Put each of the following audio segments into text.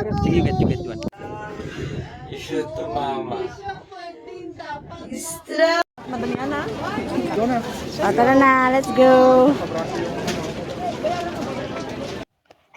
Sige, get one. You should to mama. Madami na. Tara na, let's go.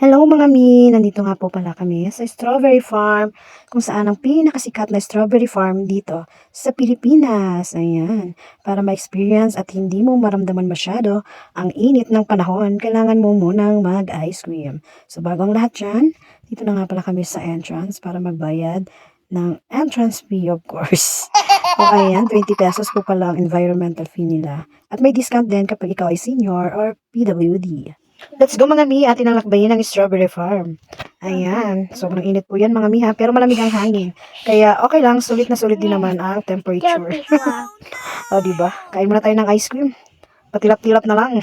Hello mga mi, nandito nga po pala kami sa strawberry farm, kung saan ang pinakasikat na strawberry farm dito sa Pilipinas. Ayan, para ma-experience at hindi mo maramdaman masyado ang init ng panahon, kailangan mo munang mag-ice cream. So bago ang lahat dyan, dito na nga pala kami sa entrance para magbayad ng entrance fee, of course. O ayan, 20 pesos po pala ang environmental fee nila. At may discount din kapag ikaw ay senior or PWD. Let's go mga mi, atin ang lakbayin ng strawberry farm. Ayan, sobrang init po yan mga mi ha, pero malamig ang hangin. Kaya okay lang, sulit na sulit din naman ang temperature. O diba, kain muna tayo ng ice cream. Patilap-tilap na lang.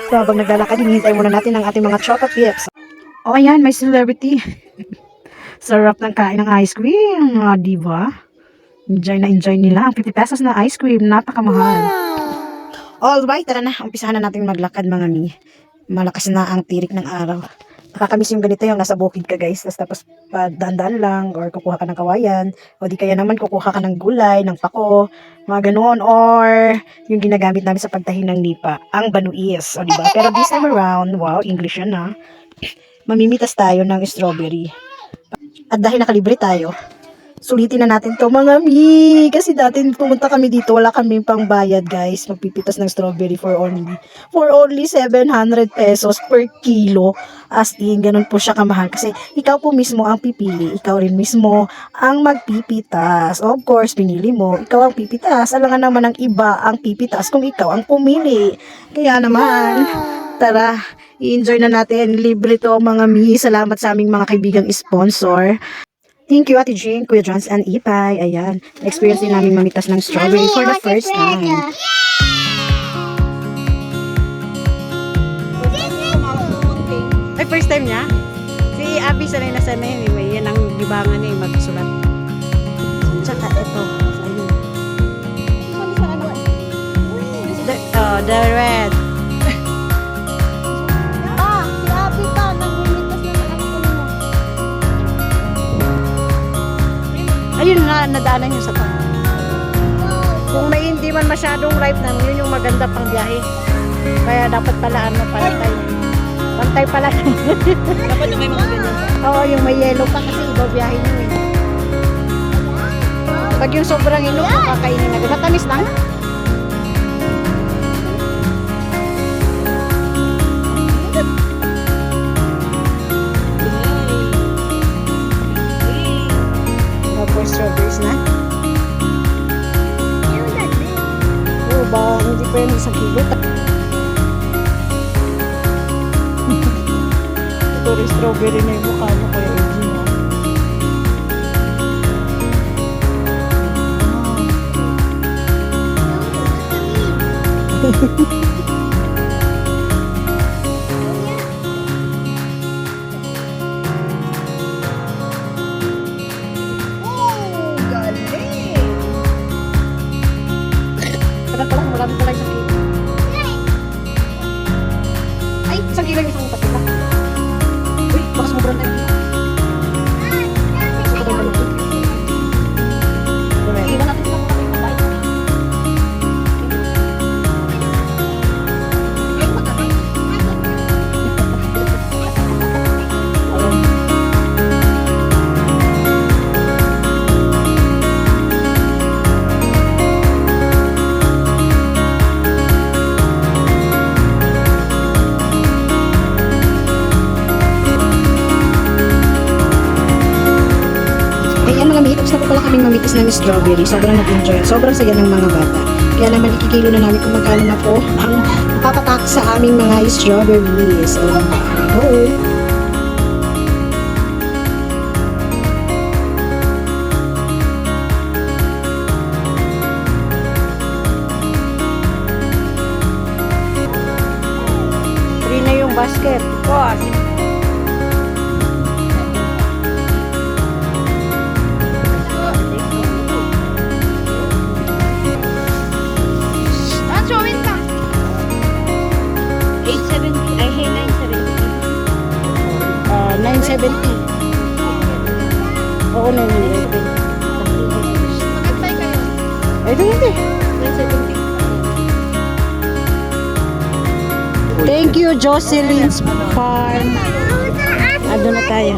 So habang naglalakad, hinihintay muna natin ang ating mga chocolate chips. O ayan, may celebrity. Sarap ng kain ng ice cream. O diba? Enjoy na enjoy nila. 50 pesos na ice cream, napakamahal. Alright, tara na. Umpisahan na natin maglakad mga mi. Malakas na ang tirik ng araw. Nakakamiss yung ganito, yung nasa bukid ka guys. Tapos dandan lang or kukuha ka ng kawayan. O di kaya naman kukuha ka ng gulay, ng pako, mga ganoon. Or yung ginagamit namin sa pagtahi ng lipa, ang banuis. O diba? Pero this time around, wow, English yan ha. Mamimitas tayo ng strawberry. At dahil nakalibre tayo, sulitin na natin to mga mi. Kasi dati pumunta kami dito, wala kami pang bayad guys. Magpipitas ng strawberry for only 700 pesos per kilo. As in, ganun po siya kamahal. Kasi ikaw po mismo ang pipili. Ikaw rin mismo ang magpipitas. Of course, pinili mo. Ikaw ang pipitas. Alangan naman ng iba ang pipitas kung ikaw ang pumili. Kaya naman, tara, i-enjoy na natin. Libre to mga mi. Salamat sa aming mga kaibigang sponsor. Thank you, Ate Jane, Kuya Johns, and Ipay. Ayan, experience din namin mamitas ng strawberry for the first time. Ay, first time niya? Si Abby sanay na sanay. Anyway, yan ang libangan niya, magsulat. Tsaka ito. Ayun. The red. Ayun nga, nadaanan yung sa pang. Kung may hindi man masyadong ripe na, yun yung maganda pang biyahe. Kaya dapat pala pantay. Pantay pala. Dapat yung may mga ganyan. Oo, yung may yellow pa kasi iba biyahe nyo eh. Pag yung sobrang inom, makakainin na. Matamis lang. Strawberries na. Oh, ba, hindi pa yun isang kilo. Ito rin strawberry na yung mukha mo kaya Eugene. Marami pala isang kilo. Ay, isang kilo yung isang patila. Uy, baka sumubrang tayo. Sumubrang tayo. Iwan natin sila kung kami magbahay. Tapos na po pala kaming mamitis ng strawberry. Sobrang nag-enjoy. Sobrang saya ng mga bata. Kaya naman ikikilo na namin kung magkano na po ang papatak sa aming mga strawberries. So, go! Free na yung basket. Boss! Oo, 911. Mag-apply kayo. Ay, hindi. 970. Thank you, Jocelyn's Farm. Ado na tayo.